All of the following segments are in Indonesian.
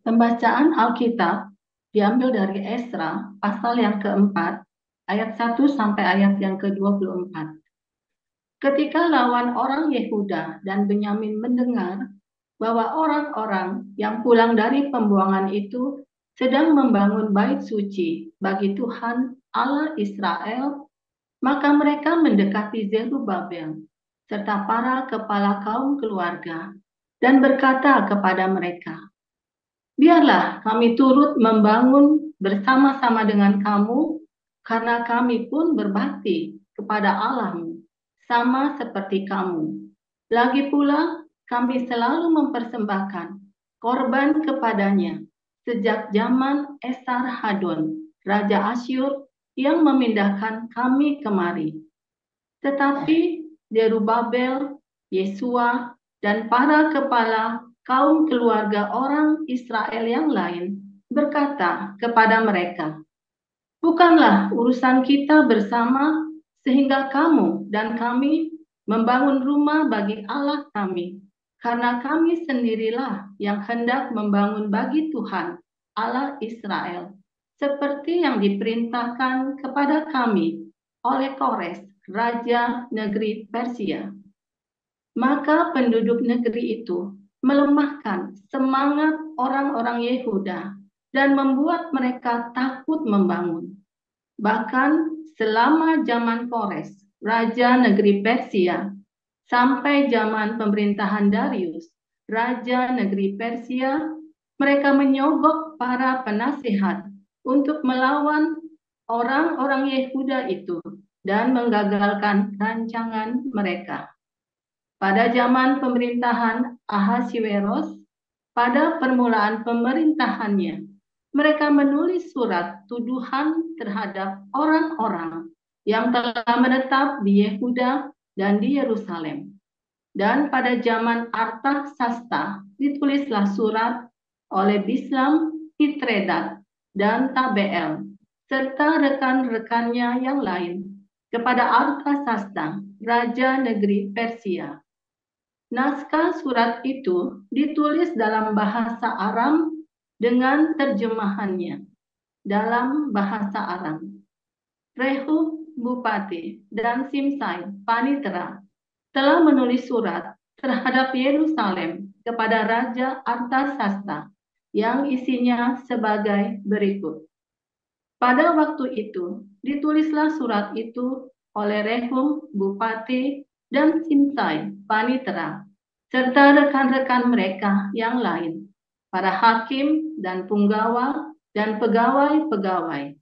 Pembacaan Alkitab diambil dari Esra pasal yang keempat, ayat 1 sampai ayat yang ke-24. Ketika lawan orang Yehuda dan Benyamin mendengar bahwa orang-orang yang pulang dari pembuangan itu sedang membangun bait suci bagi Tuhan Allah Israel, maka mereka mendekati Zerubabel serta para kepala kaum keluarga dan berkata kepada mereka, "Biarlah kami turut membangun bersama-sama dengan kamu, karena kami pun berbakti kepada Allahmu, sama seperti kamu. Lagi pula, kami selalu mempersembahkan korban kepadanya sejak zaman Esarhadon, Raja Asyur, yang memindahkan kami kemari. Tetapi Zerubabel, Yesua, dan para kepala kaum keluarga orang Israel yang lain berkata kepada mereka, "Bukanlah urusan kita bersama sehingga kamu dan kami membangun rumah bagi Allah kami, karena kami sendirilah yang hendak membangun bagi Tuhan Allah Israel, seperti yang diperintahkan kepada kami oleh Kores, Raja negeri Persia." Maka penduduk negeri itu melemahkan semangat orang-orang Yehuda dan membuat mereka takut membangun. Bahkan selama zaman Kores, Raja negeri Persia, sampai zaman pemerintahan Darius, Raja negeri Persia, mereka menyogok para penasihat untuk melawan orang-orang Yehuda itu dan menggagalkan rancangan mereka. Pada zaman pemerintahan Ahasiweros, pada permulaan pemerintahannya, mereka menulis surat tuduhan terhadap orang-orang yang telah menetap di Yehuda dan di Yerusalem. Dan pada zaman Artasasta ditulislah surat oleh Bislam, Mitredat, dan Tabeel, serta rekan-rekannya yang lain kepada Artasasta, Raja negeri Persia. Naskah surat itu ditulis dalam bahasa Aram dengan terjemahannya dalam bahasa Aram. Rehum Bupati dan Simsai Panitera telah menulis surat terhadap Yerusalem kepada Raja Artasasta yang isinya sebagai berikut. Pada waktu itu, ditulislah surat itu oleh Rehum Bupati dan Simsai Panitera, serta rekan-rekan mereka yang lain, para hakim dan punggawa dan pegawai-pegawai,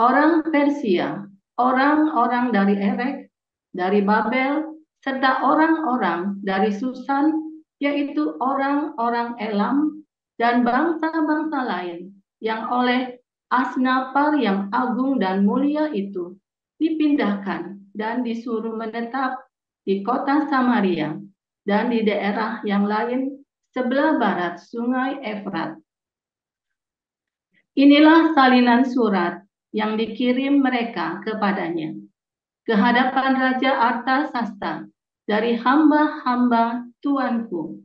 orang Persia, orang-orang dari Erek, dari Babel, serta orang-orang dari Susan, yaitu orang-orang Elam dan bangsa-bangsa lain yang oleh Asnapar yang agung dan mulia itu dipindahkan dan disuruh menetap di kota Samaria dan di daerah yang lain sebelah barat sungai Efrat. Inilah salinan surat yang dikirim mereka kepadanya ke hadapan Raja Artasasta dari hamba-hamba tuanku,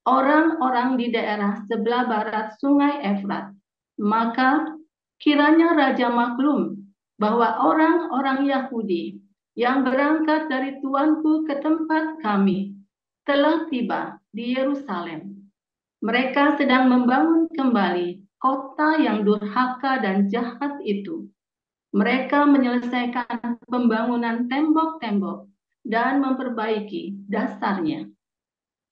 orang-orang di daerah sebelah barat sungai Efrat. Maka kiranya Raja maklum bahwa orang-orang Yahudi yang berangkat dari tuanku ke tempat kami telah tiba di Yerusalem. Mereka sedang membangun kembali kota yang durhaka dan jahat itu. Mereka menyelesaikan pembangunan tembok-tembok dan memperbaiki dasarnya.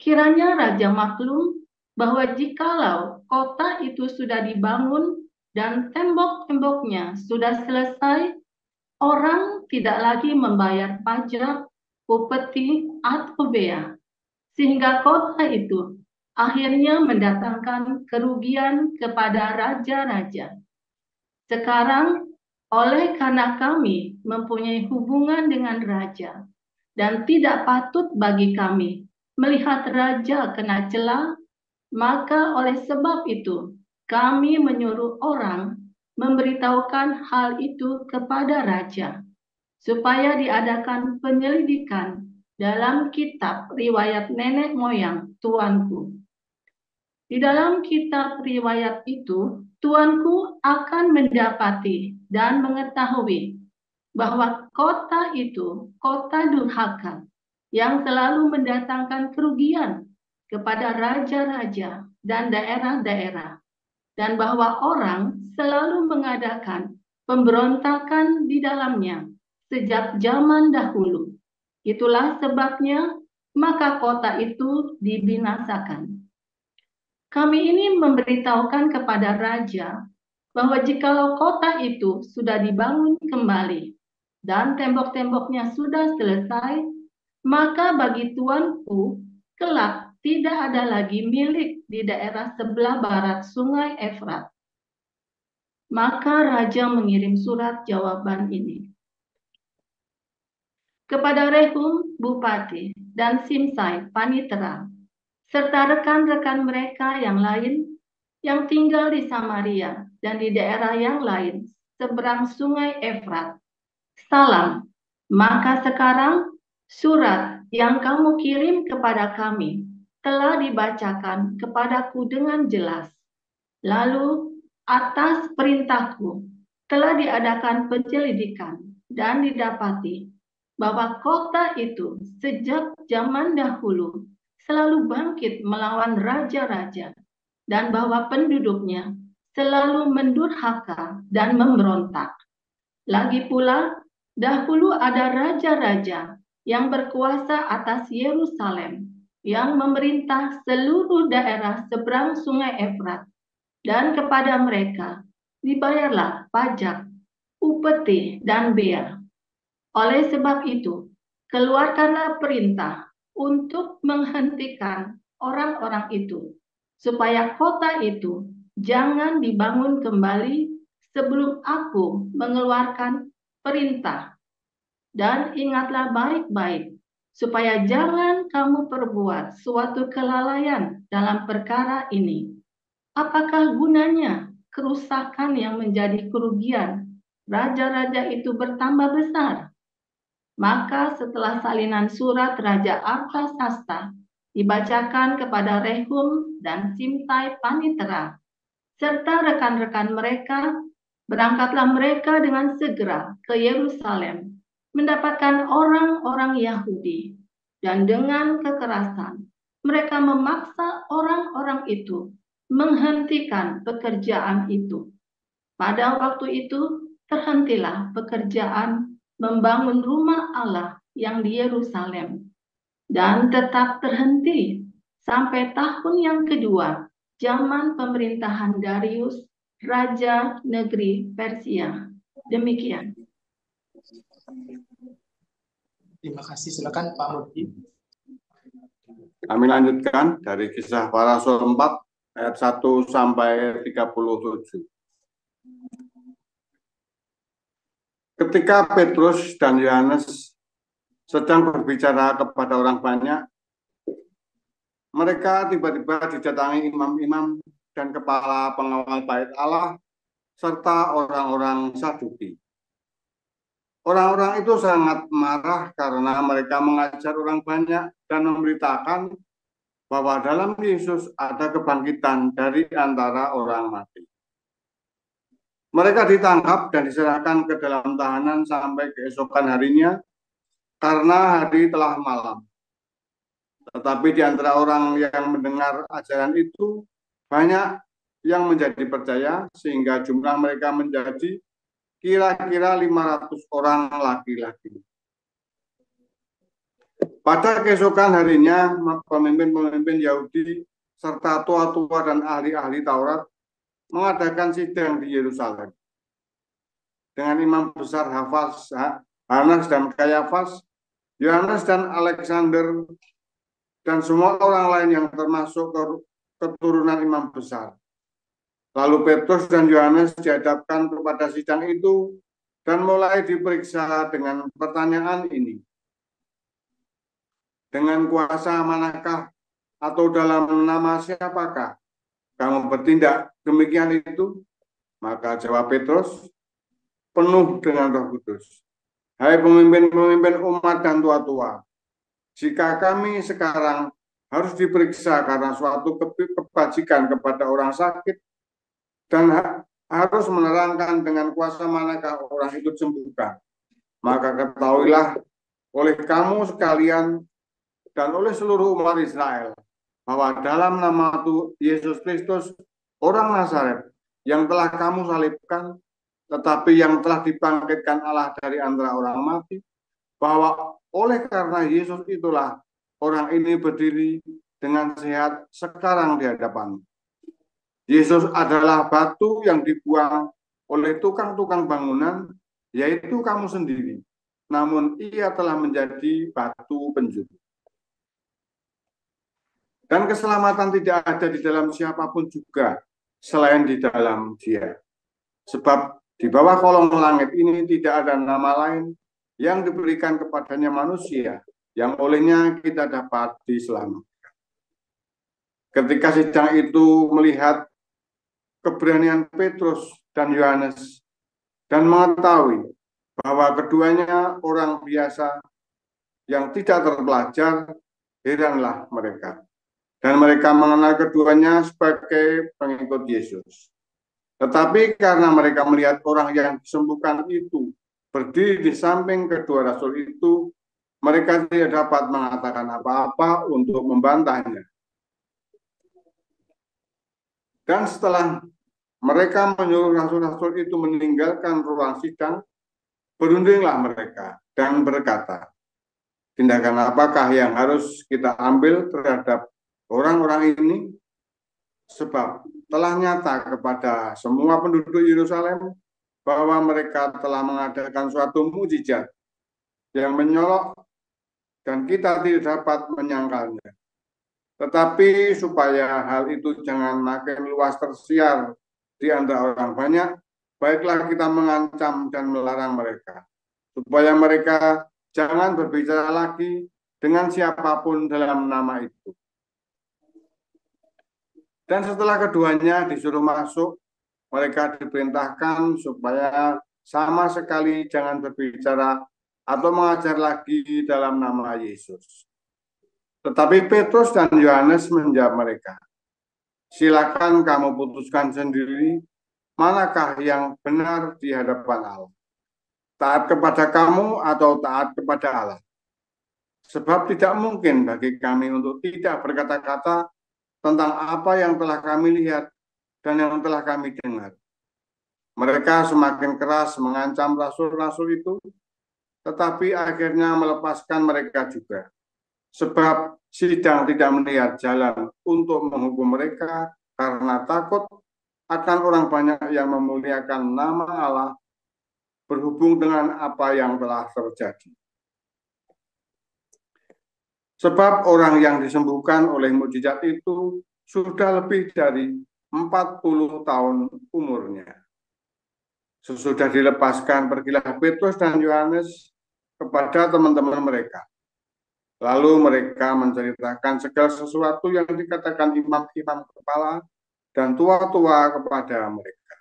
Kiranya Raja maklum bahwa jikalau kota itu sudah dibangun dan tembok-temboknya sudah selesai, orang tidak lagi membayar pajak, upeti, atau bea, sehingga kota itu akhirnya mendatangkan kerugian kepada raja-raja. Sekarang, oleh karena kami mempunyai hubungan dengan raja, dan tidak patut bagi kami melihat raja kena cela, maka oleh sebab itu kami menyuruh orang memberitahukan hal itu kepada raja, supaya diadakan penyelidikan dalam kitab riwayat nenek moyang tuanku. Di dalam kitab riwayat itu, tuanku akan mendapati dan mengetahui bahwa kota itu kota durhaka yang selalu mendatangkan kerugian kepada raja-raja dan daerah-daerah, dan bahwa orang selalu mengadakan pemberontakan di dalamnya sejak zaman dahulu. Itulah sebabnya maka kota itu dibinasakan. Kami ini memberitahukan kepada raja bahwa jikalau kota itu sudah dibangun kembali dan tembok-temboknya sudah selesai, maka bagi tuanku kelak tidak ada lagi milik di daerah sebelah barat Sungai Efrat. Maka raja mengirim surat jawaban ini kepada Rehum Bupati dan Simsai Panitera, serta rekan-rekan mereka yang lain yang tinggal di Samaria dan di daerah yang lain seberang Sungai Efrat. Salam. Maka sekarang surat yang kamu kirim kepada kami telah dibacakan kepadaku dengan jelas. Lalu atas perintahku telah diadakan penyelidikan dan didapati bahwa kota itu sejak zaman dahulu selalu bangkit melawan raja-raja, dan bahwa penduduknya selalu mendurhaka dan memberontak. Lagi pula, dahulu ada raja-raja yang berkuasa atas Yerusalem, yang memerintah seluruh daerah seberang Sungai Efrat, dan kepada mereka dibayarlah pajak, upeti, dan bea. Oleh sebab itu, keluarkanlah perintah untuk menghentikan orang-orang itu, supaya kota itu jangan dibangun kembali sebelum aku mengeluarkan perintah. Dan ingatlah baik-baik, supaya jangan kamu perbuat suatu kelalaian dalam perkara ini. Apakah gunanya kerusakan yang menjadi kerugian raja-raja itu bertambah besar? Maka setelah salinan surat Raja Artasasta dibacakan kepada Rehum dan Simsai Panitera serta rekan-rekan mereka, berangkatlah mereka dengan segera ke Yerusalem, mendapatkan orang-orang Yahudi, dan dengan kekerasan mereka memaksa orang-orang itu menghentikan pekerjaan itu. Pada waktu itu terhentilah pekerjaan membangun rumah Allah yang di Yerusalem, dan tetap terhenti sampai tahun yang kedua zaman pemerintahan Darius, Raja Negeri Persia. Demikian. Terima kasih. Silakan Pak Murti. Kami lanjutkan dari Kisah Para Rasul 4 ayat 1 sampai 37. Ketika Petrus dan Yohanes sedang berbicara kepada orang banyak, mereka tiba-tiba didatangi imam-imam dan kepala pengawal bait Allah serta orang-orang Saduki. Orang-orang itu sangat marah karena mereka mengajar orang banyak dan memberitakan bahwa dalam Yesus ada kebangkitan dari antara orang mati. Mereka ditangkap dan diserahkan ke dalam tahanan sampai keesokan harinya karena hari telah malam. Tetapi di antara orang yang mendengar ajaran itu, banyak yang menjadi percaya sehingga jumlah mereka menjadi kira-kira 500 orang laki-laki. Pada keesokan harinya, pemimpin-pemimpin Yahudi serta tua-tua dan ahli-ahli Taurat mengadakan sidang di Yerusalem dengan imam besar Hanas dan Kayafas, Yohanes dan Alexander, dan semua orang lain yang termasuk keturunan imam besar. Lalu Petrus dan Yohanes dihadapkan kepada sidang itu dan mulai diperiksa dengan pertanyaan ini. Dengan kuasa manakah atau dalam nama siapakah kamu bertindak demikian itu? Maka jawab Petrus, penuh dengan Roh Kudus. Hai pemimpin-pemimpin umat dan tua-tua, jika kami sekarang harus diperiksa karena suatu kebajikan kepada orang sakit, dan harus menerangkan dengan kuasa manakah orang itu sembuhkan. Maka ketahuilah oleh kamu sekalian dan oleh seluruh umat Israel bahwa dalam nama Yesus Kristus, orang Nazaret, yang telah kamu salibkan, tetapi yang telah dibangkitkan Allah dari antara orang mati, bahwa oleh karena Yesus itulah orang ini berdiri dengan sehat sekarang di hadapanmu. Yesus adalah batu yang dibuang oleh tukang-tukang bangunan, yaitu kamu sendiri. Namun ia telah menjadi batu penjuru. Dan keselamatan tidak ada di dalam siapapun juga selain di dalam Dia. Sebab di bawah kolong langit ini tidak ada nama lain yang diberikan kepadanya manusia yang olehnya kita dapat diselamatkan. Ketika sidang itu melihat keberanian Petrus dan Yohanes dan mengetahui bahwa keduanya orang biasa yang tidak terpelajar, heranlah mereka. Dan mereka mengenal keduanya sebagai pengikut Yesus. Tetapi karena mereka melihat orang yang disembuhkan itu berdiri di samping kedua rasul itu, mereka tidak dapat mengatakan apa-apa untuk membantahnya. Dan setelah mereka menyuruh rasul-rasul itu meninggalkan ruang sidang, berundinglah mereka dan berkata, tindakan apakah yang harus kita ambil terhadap orang-orang ini? Sebab telah nyata kepada semua penduduk Yerusalem bahwa mereka telah mengadakan suatu mukjizat yang menyolok dan kita tidak dapat menyangkalnya. Tetapi supaya hal itu jangan makin luas tersiar di antara orang banyak, baiklah kita mengancam dan melarang mereka, supaya mereka jangan berbicara lagi dengan siapapun dalam nama itu. Dan setelah keduanya disuruh masuk, mereka diperintahkan supaya sama sekali jangan berbicara atau mengajar lagi dalam nama Yesus. Tetapi Petrus dan Yohanes menjawab mereka, silakan kamu putuskan sendiri manakah yang benar di hadapan Allah, taat kepada kamu atau taat kepada Allah. Sebab tidak mungkin bagi kami untuk tidak berkata-kata tentang apa yang telah kami lihat dan yang telah kami dengar. Mereka semakin keras mengancam rasul-rasul itu, tetapi akhirnya melepaskan mereka juga. Sebab sidang tidak melihat jalan untuk menghukum mereka karena takut akan orang banyak yang memuliakan nama Allah berhubung dengan apa yang telah terjadi. Sebab orang yang disembuhkan oleh mukjizat itu sudah lebih dari 40 tahun umurnya. Sesudah dilepaskan, pergilah Petrus dan Yohanes kepada teman-teman mereka. Lalu mereka menceritakan segala sesuatu yang dikatakan imam-imam kepala dan tua-tua kepada mereka.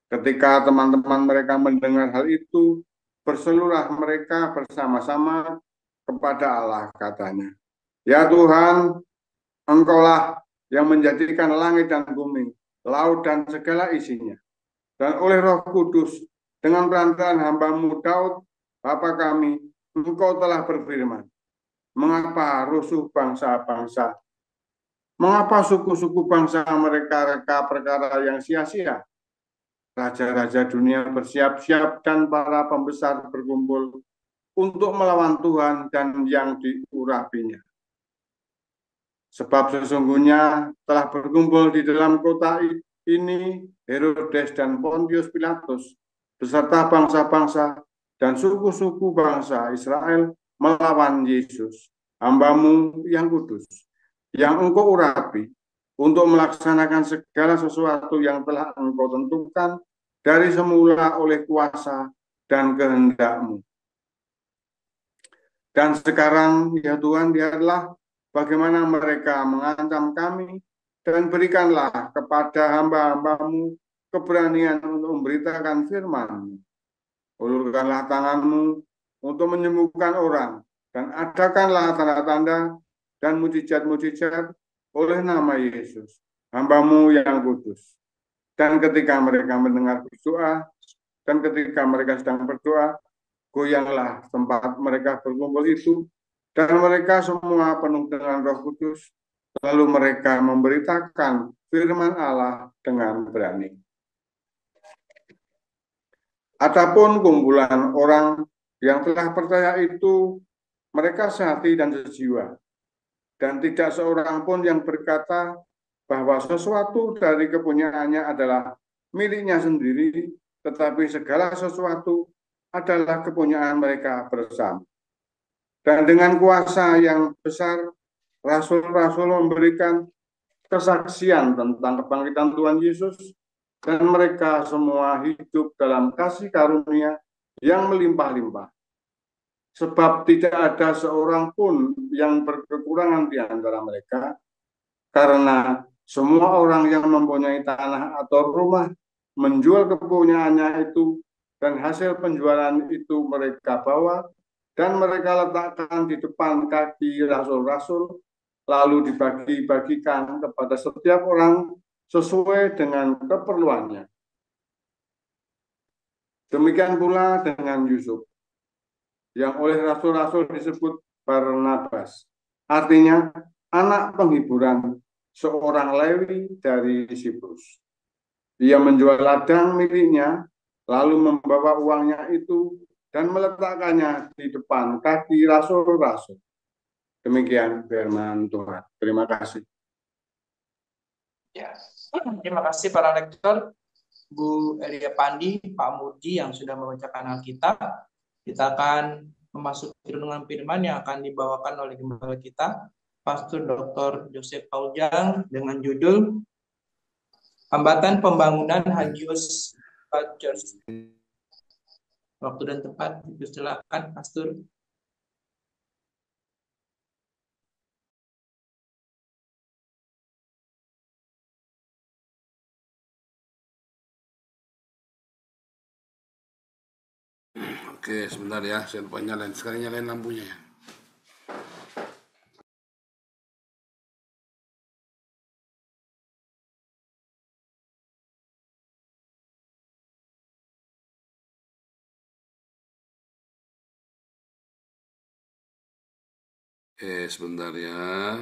Ketika teman-teman mereka mendengar hal itu, berseluruh mereka bersama-sama kepada Allah, katanya, ya Tuhan, Engkaulah yang menjadikan langit dan bumi, laut dan segala isinya. Dan oleh Roh Kudus, dengan perantaraan hamba-Mu Daud, Bapa kami, Engkau telah berfirman, mengapa rusuh bangsa-bangsa? Mengapa suku-suku bangsa mereka reka perkara yang sia-sia? Raja-raja dunia bersiap-siap dan para pembesar berkumpul untuk melawan Tuhan dan yang diurapinya. Sebab sesungguhnya telah berkumpul di dalam kota ini Herodes dan Pontius Pilatus beserta bangsa-bangsa dan suku-suku bangsa Israel melawan Yesus, hamba-Mu yang kudus, yang Engkau urapi, untuk melaksanakan segala sesuatu yang telah Engkau tentukan dari semula oleh kuasa dan kehendak-Mu. Dan sekarang, ya Tuhan, lihatlah bagaimana mereka mengancam kami, dan berikanlah kepada hamba-hamba-Mu keberanian untuk memberitakan firman-Mu. Ulurkanlah tangan-Mu untuk menyembuhkan orang, dan adakanlah tanda-tanda dan mujizat-mujizat oleh nama Yesus, hamba-Mu yang kudus. Dan ketika mereka mendengar berdoa, dan ketika mereka sedang berdoa, goyanglah tempat mereka berkumpul itu, dan mereka semua penuh dengan Roh Kudus, lalu mereka memberitakan firman Allah dengan berani. Adapun kumpulan orang yang telah percaya itu, mereka sehati dan sejiwa, dan tidak seorang pun yang berkata bahwa sesuatu dari kepunyaannya adalah miliknya sendiri, tetapi segala sesuatu adalah kepunyaan mereka bersama. Dan dengan kuasa yang besar, rasul-rasul memberikan kesaksian tentang kebangkitan Tuhan Yesus, dan mereka semua hidup dalam kasih karunia yang melimpah-limpah. Sebab tidak ada seorang pun yang berkekurangan di antara mereka, karena semua orang yang mempunyai tanah atau rumah menjual kepunyaannya itu, dan hasil penjualan itu mereka bawa, dan mereka letakkan di depan kaki rasul-rasul, lalu dibagi-bagikan kepada setiap orang sesuai dengan keperluannya. Demikian pula dengan Yusuf, yang oleh rasul-rasul disebut Barnabas, artinya anak penghiburan, seorang Lewi dari Siprus. Ia menjual ladang miliknya, lalu membawa uangnya itu dan meletakkannya di depan kaki rasul-rasul. Demikian firman Tuhan. Terima kasih. Ya, terima kasih para lektor, Bu Elia Pandi, Pak Murji yang sudah membacakan Alkitab. Kita akan memasuki renungan firman yang akan dibawakan oleh gembala kita, Pastor Dr. Joseph Pauljang, dengan judul Hambatan Pembangunan Hagios Church. Waktu dan tempat dipersilakan, Pastor. Oke, sebentar ya, saya lupa nyalain. Sekarang nyalain lampunya ya. Oke, sebentar ya.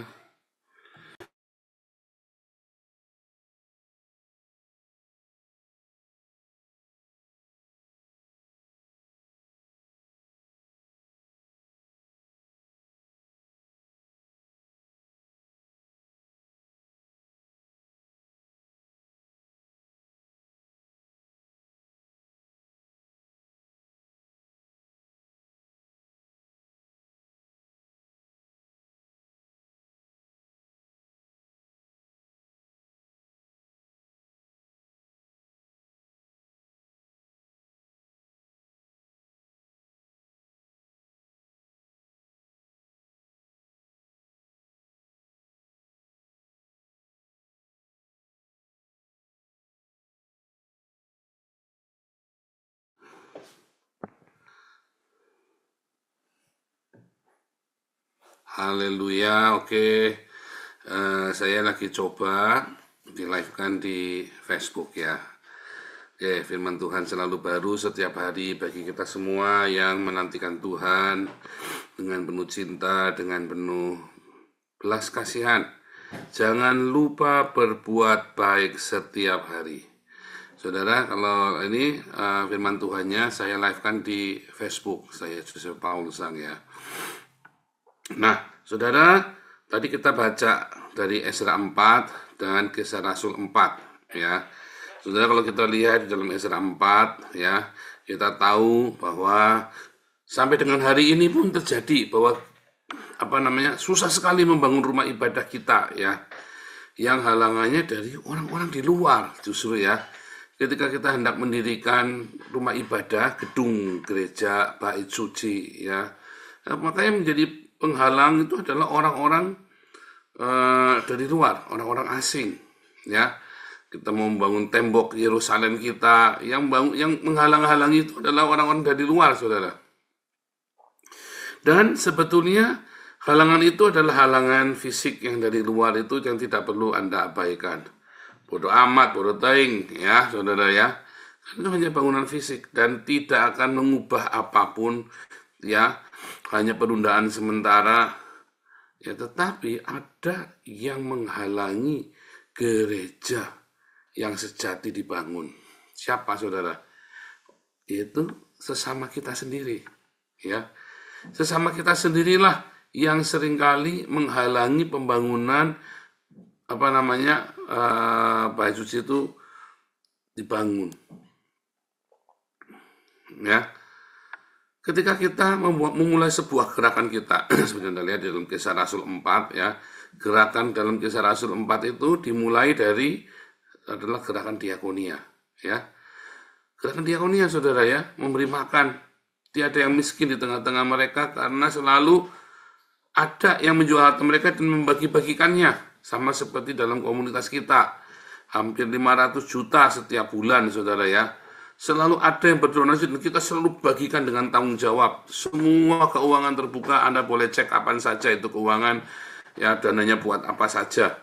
Haleluya, oke. Saya lagi coba di live-kan di Facebook ya. Oke, firman Tuhan selalu baru setiap hari bagi kita semua yang menantikan Tuhan dengan penuh cinta, dengan penuh belas kasihan. Jangan lupa berbuat baik setiap hari. Saudara, kalau ini firman Tuhannya saya live-kan di Facebook, saya Joseph Pauljang ya. Nah, saudara, tadi kita baca dari Esra 4 dan Kisah Rasul 4 ya. Saudara, kalau kita lihat di dalam Esra 4 ya, kita tahu bahwa sampai dengan hari ini pun terjadi bahwa susah sekali membangun rumah ibadah kita ya. Yang halangannya dari orang-orang di luar justru ya. Ketika kita hendak mendirikan rumah ibadah, gedung gereja, bait suci ya, makanya menjadi penghalang itu adalah orang-orang dari luar, orang-orang asing ya. Kita mau membangun tembok Yerusalem kita, yang menghalang-halangi itu adalah orang-orang dari luar, saudara. Dan sebetulnya Halangan itu adalah halangan fisik yang dari luar itu yang tidak perlu Anda abaikan. Bodoh amat, bodoh teing, ya saudara ya. Itu hanya bangunan fisik dan tidak akan mengubah apapun, ya. Hanya penundaan sementara, ya. Tetapi ada yang menghalangi gereja yang sejati dibangun. Siapa saudara? Itu sesama kita sendiri, ya. Sesama kita sendirilah yang seringkali menghalangi pembangunan Bait Suci itu dibangun. Ya. Ketika kita memulai sebuah gerakan kita, seperti Anda lihat di dalam Kisah Rasul 4 ya. Gerakan dalam Kisah Rasul 4 itu dimulai adalah gerakan diakonia, ya. Gerakan diakonia saudara ya, memberi makan. Tiada yang miskin di tengah-tengah mereka karena selalu ada yang menjual harta mereka dan membagi-bagikannya. Sama seperti dalam komunitas kita. Hampir 500 juta setiap bulan, saudara ya. Selalu ada yang berdonasi dan kita selalu bagikan dengan tanggung jawab. Semua keuangan terbuka, Anda boleh cek kapan saja itu keuangan. Ya, dananya buat apa saja.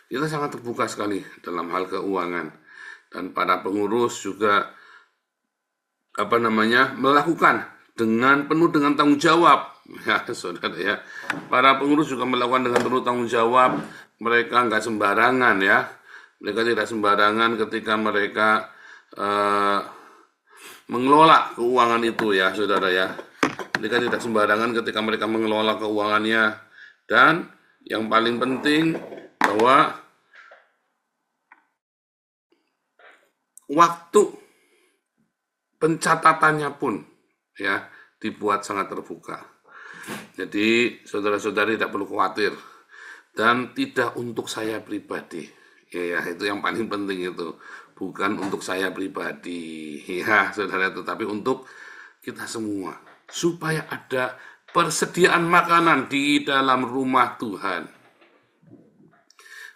Kita sangat terbuka sekali dalam hal keuangan. Dan para pengurus juga melakukan penuh dengan tanggung jawab. Ya, saudara ya. Para pengurus juga melakukan dengan penuh tanggung jawab. Mereka nggak sembarangan ya. Mereka tidak sembarangan ketika mereka mengelola keuangan itu ya, saudara ya. Mereka tidak sembarangan ketika mereka mengelola keuangannya. Dan yang paling penting bahwa waktu pencatatannya pun ya dibuat sangat terbuka. Jadi saudara-saudari tidak perlu khawatir dan tidak untuk saya pribadi. Ya, itu yang paling penting itu. Bukan untuk saya pribadi, ya saudara, tetapi untuk kita semua. Supaya ada persediaan makanan di dalam rumah Tuhan.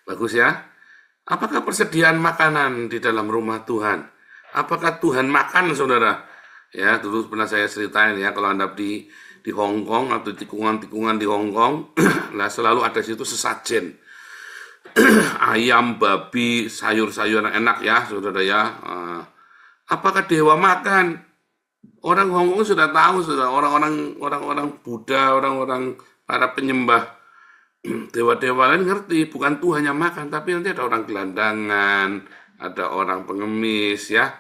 Bagus ya? Apakah persediaan makanan di dalam rumah Tuhan? Apakah Tuhan makan, saudara? Ya, dulu pernah saya ceritain ya, kalau Anda di Hong Kong atau tikungan-tikungan di Hong Kong, nah selalu ada situ sesajen. Ayam, babi, sayur-sayuran enak ya, saudara ya. Apakah dewa makan? Orang Hong Kong sudah tahu, saudara. Orang-orang Buddha, orang-orang para penyembah dewa-dewa lain ngerti, bukan Tuhan yang makan, tapi nanti ada orang gelandangan, ada orang pengemis ya,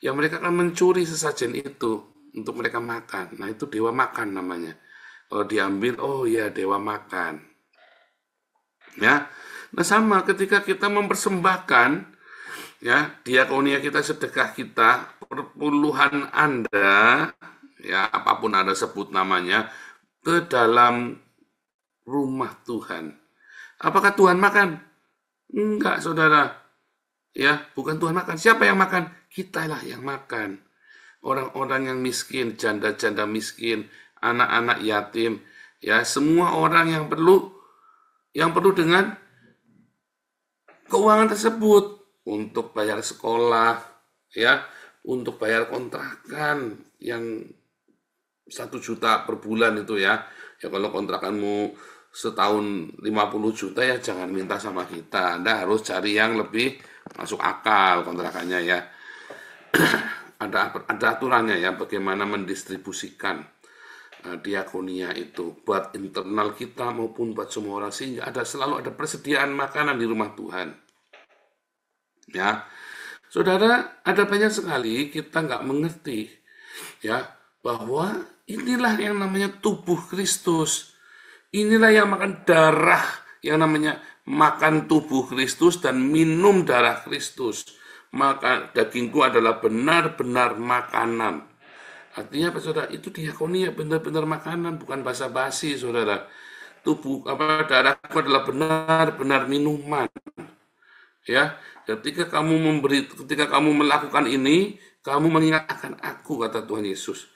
yang mereka akan mencuri sesajen itu untuk mereka makan. Nah, itu dewa makan namanya. Kalau diambil, oh ya dewa makan. Ya. Nah, sama ketika kita mempersembahkan ya diakonia kita, sedekah kita, perpuluhan Anda ya apapun Anda sebut namanya ke dalam rumah Tuhan. Apakah Tuhan makan? Enggak, saudara. Ya, bukan Tuhan makan. Siapa yang makan? Kitalah yang makan. Orang-orang yang miskin, janda-janda miskin, anak-anak yatim, ya semua orang yang perlu dengan keuangan tersebut untuk bayar sekolah, ya, untuk bayar kontrakan yang 1 juta per bulan itu ya. Ya kalau kontrakanmu setahun 50 juta ya jangan minta sama kita. Anda harus cari yang lebih masuk akal kontrakannya ya. Ada aturannya ya bagaimana mendistribusikan diakonia itu buat internal kita maupun buat semua orang, sehingga selalu ada persediaan makanan di rumah Tuhan. Ya, saudara, ada banyak sekali kita nggak mengerti ya bahwa inilah yang namanya tubuh Kristus. Inilah yang makan darah, yang namanya makan tubuh Kristus dan minum darah Kristus. Maka dagingku adalah benar-benar makanan. Artinya apa, saudara? Itu diakonia benar-benar makanan, bukan basa-basi, saudara. Darahku adalah benar-benar minuman. Ya, ketika kamu melakukan ini, kamu mengingat akan aku, kata Tuhan Yesus.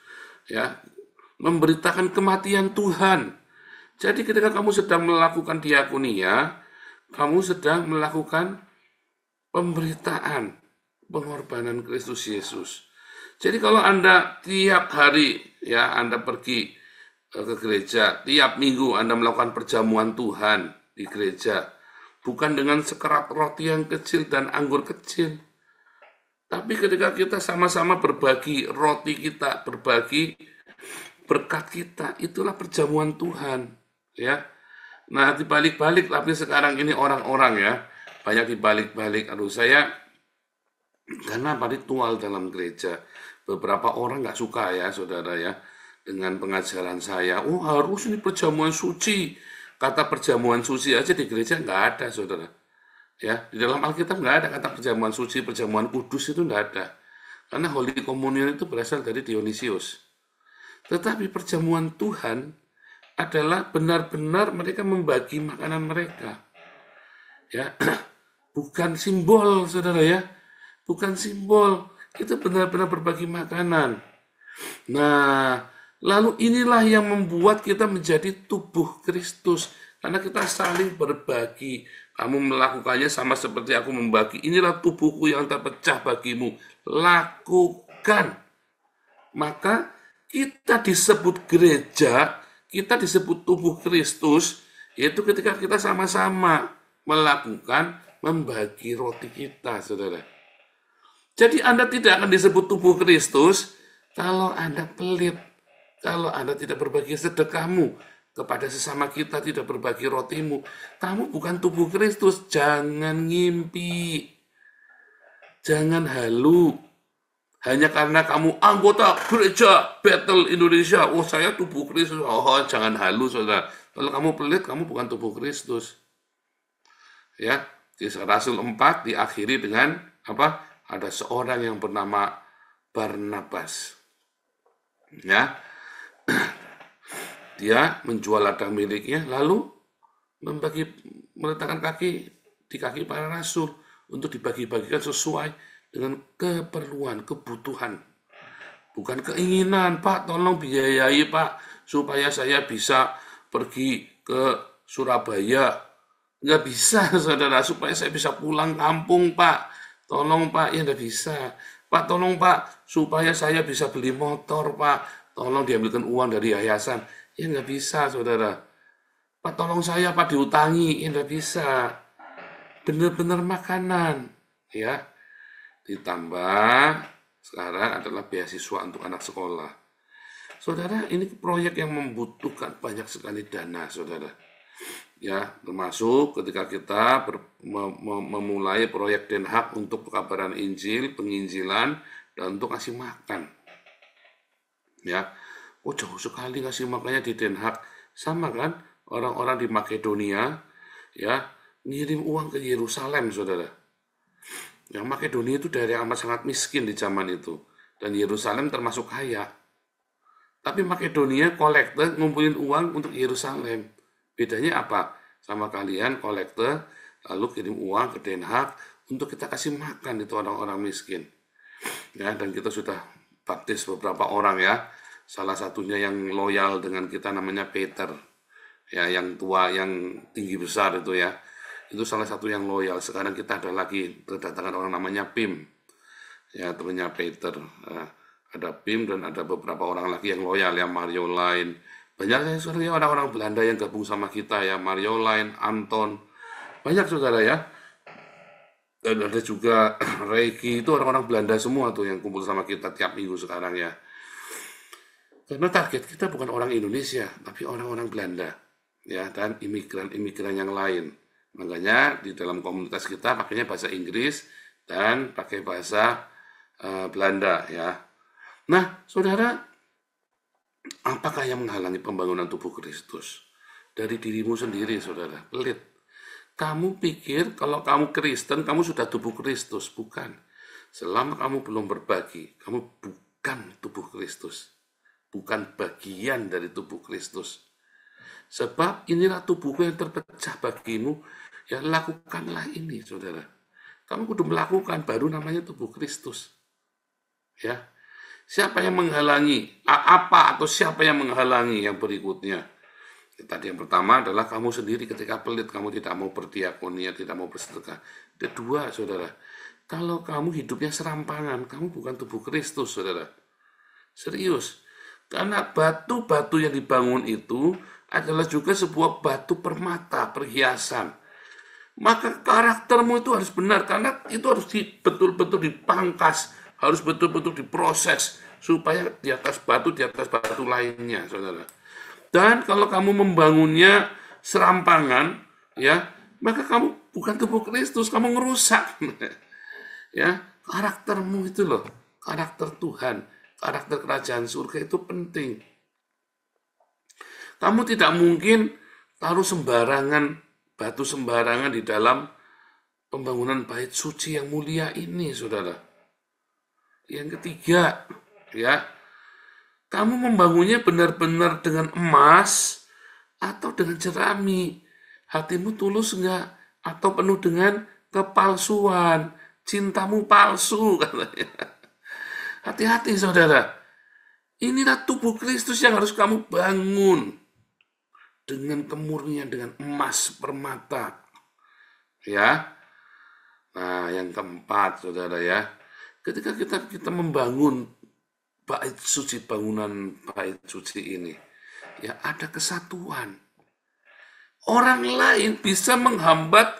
Ya, memberitakan kematian Tuhan. Jadi ketika kamu sedang melakukan diakonia, kamu sedang melakukan pemberitaan pengorbanan Kristus Yesus. Jadi kalau Anda tiap hari ya Anda pergi ke gereja, tiap minggu Anda melakukan perjamuan Tuhan di gereja, bukan dengan sekerat roti yang kecil dan anggur kecil, tapi ketika kita sama-sama berbagi roti kita, berbagi berkat kita, itulah perjamuan Tuhan, ya. Nah, dibalik-balik, tapi sekarang ini orang-orang ya, banyak dibalik-balik. Aduh, saya karena ritual dalam gereja, beberapa orang nggak suka ya, saudara ya, dengan pengajaran saya. Oh, harus ini perjamuan suci. Kata perjamuan suci aja di gereja nggak ada, saudara. Ya, di dalam Alkitab nggak ada kata perjamuan suci, perjamuan kudus itu nggak ada. Karena Holy Communion itu berasal dari Dionysius. Tetapi perjamuan Tuhan adalah benar-benar mereka membagi makanan mereka. Ya, bukan simbol, saudara ya. Bukan simbol. Itu benar-benar berbagi makanan. Nah, lalu inilah yang membuat kita menjadi tubuh Kristus. Karena kita saling berbagi. Kamu melakukannya sama seperti aku membagi. Inilah tubuhku yang terpecah bagimu. Lakukan. Maka kita disebut gereja, kita disebut tubuh Kristus, yaitu ketika kita sama-sama melakukan membagi roti kita, saudara. Jadi Anda tidak akan disebut tubuh Kristus kalau Anda pelit, kalau Anda tidak berbagi sedekahmu kepada sesama kita, tidak berbagi rotimu. Kamu bukan tubuh Kristus. Jangan ngimpi, jangan halu. Hanya karena kamu anggota gereja Bethel Indonesia, oh saya tubuh Kristus. Oh, jangan halu, saudara. Kalau kamu pelit, kamu bukan tubuh Kristus. Ya, Kisah Rasul 4 diakhiri dengan apa? Ada seorang yang bernama Barnabas. Ya, dia menjual ladang miliknya, lalu meletakkan kaki di kaki para rasul untuk dibagi-bagikan sesuai dengan keperluan, kebutuhan. Bukan keinginan, Pak, tolong biayai, Pak, supaya saya bisa pergi ke Surabaya. Nggak bisa, saudara, supaya saya bisa pulang kampung, Pak. Tolong, Pak, ya nggak bisa. Pak, tolong, Pak, supaya saya bisa beli motor, Pak. Tolong diambilkan uang dari yayasan. Ya nggak bisa, saudara. Pak, tolong saya, Pak, diutangi. Ya nggak bisa. Benar-benar makanan, ya. Ditambah sekarang adalah beasiswa untuk anak sekolah. Saudara, ini proyek yang membutuhkan banyak sekali dana, saudara. Ya, termasuk ketika kita memulai proyek Den Haag untuk pekabaran Injil, penginjilan, dan untuk kasih makan. Ya, oh jauh sekali kasih makannya di Den Haag. Sama kan, orang-orang di Makedonia, ya, ngirim uang ke Yerusalem, saudara. Yang Makedonia itu daerah yang amat sangat miskin di zaman itu. Dan Yerusalem termasuk kaya. Tapi Makedonia kolektor ngumpulin uang untuk Yerusalem. Bedanya apa? Sama kalian kolektor lalu kirim uang ke Den Haag untuk kita kasih makan itu orang-orang miskin. Ya, dan kita sudah baptis beberapa orang ya. Salah satunya yang loyal dengan kita namanya Peter. Ya, yang tua, yang tinggi besar itu ya. Itu salah satu yang loyal. Sekarang kita ada lagi kedatangan orang namanya Pim. Ya, temannya Peter. Ada Pim dan ada beberapa orang lagi yang loyal ya, Mario Line. Banyak ya orang-orang Belanda yang gabung sama kita ya, Mario Line, Anton. Banyak saudara ya. Dan ada juga Reiki, itu orang-orang Belanda semua tuh yang kumpul sama kita tiap minggu sekarang ya. Karena target kita bukan orang Indonesia, tapi orang-orang Belanda. Ya, dan imigran-imigran yang lain. Makanya di dalam komunitas kita pakainya bahasa Inggris dan pakai bahasa Belanda ya. Nah, saudara, apakah yang menghalangi pembangunan tubuh Kristus? Dari dirimu sendiri, saudara. Pelit. Kamu pikir kalau kamu Kristen, kamu sudah tubuh Kristus. Bukan. Selama kamu belum berbagi, kamu bukan tubuh Kristus. Bukan bagian dari tubuh Kristus. Sebab inilah tubuhku yang terpecah bagimu, ya lakukanlah ini, saudara. Kamu kudu melakukan, baru namanya tubuh Kristus. Ya, siapa yang menghalangi? Apa atau siapa yang menghalangi yang berikutnya? Tadi yang pertama adalah kamu sendiri ketika pelit, kamu tidak mau berdiakonia, tidak mau bersedekah. Kedua, saudara, kalau kamu hidupnya serampangan, kamu bukan tubuh Kristus, saudara. Serius. Karena batu-batu yang dibangun itu adalah juga sebuah batu permata, perhiasan. Maka karaktermu itu harus benar, karena itu harus betul-betul dipangkas, harus betul-betul diproses, supaya di atas batu lainnya, saudara. Dan kalau kamu membangunnya serampangan, ya, maka kamu bukan tubuh Kristus, kamu ngerusak. Ya, karaktermu itu loh, karakter Tuhan, karakter kerajaan surga itu penting. Kamu tidak mungkin taruh sembarangan, batu sembarangan di dalam pembangunan bait suci yang mulia ini, saudara. Yang ketiga, ya, kamu membangunnya benar-benar dengan emas atau dengan jerami. Hatimu tulus enggak? Atau penuh dengan kepalsuan? Cintamu palsu, katanya. Hati-hati, saudara. Inilah tubuh Kristus yang harus kamu bangun dengan kemurnian, dengan emas permata. Ya. Nah, yang keempat, saudara, ya. Ketika kita membangun bait suci, bangunan bait suci ini, ya, ada kesatuan. Orang lain bisa menghambat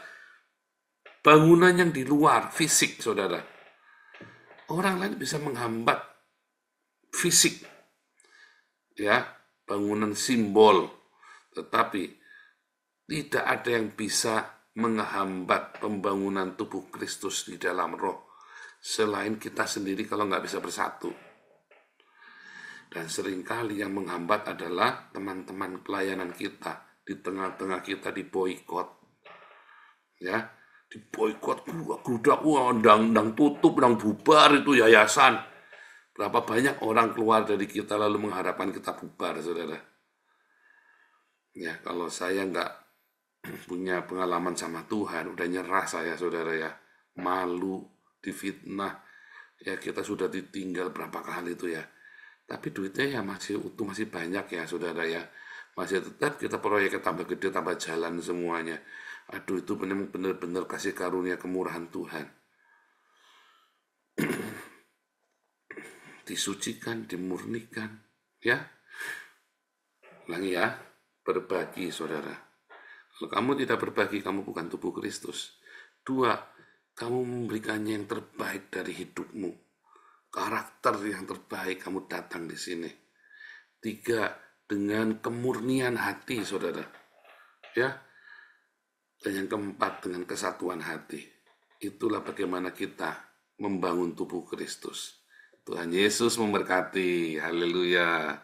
bangunan yang di luar, fisik, saudara. Orang lain bisa menghambat fisik, ya, bangunan simbol. Tetapi tidak ada yang bisa menghambat pembangunan tubuh Kristus di dalam roh, selain kita sendiri kalau nggak bisa bersatu. Dan seringkali yang menghambat adalah teman-teman pelayanan kita. Di tengah-tengah kita diboikot. Ya, diboikot, gudak, ndang tutup, ndang bubar itu yayasan. Berapa banyak orang keluar dari kita lalu mengharapkan kita bubar, saudara. Ya, kalau saya nggak punya pengalaman sama Tuhan, udah nyerah saya, saudara, ya. Malu, difitnah, ya, kita sudah ditinggal berapa kali itu, ya. Tapi duitnya ya masih utuh, masih banyak, ya, saudara, ya. Masih tetap kita proyeknya tambah gede, tambah jalan semuanya. Aduh, itu benar-benar kasih karunia kemurahan Tuhan. Disucikan, dimurnikan, ya. Ulangi, ya. Berbagi, saudara. Kalau kamu tidak berbagi, kamu bukan tubuh Kristus. 2, kamu memberikannya yang terbaik dari hidupmu. Karakter yang terbaik kamu datang di sini. 3, dengan kemurnian hati, saudara. Ya. Dan yang keempat, dengan kesatuan hati. Itulah bagaimana kita membangun tubuh Kristus. Tuhan Yesus memberkati. Haleluya.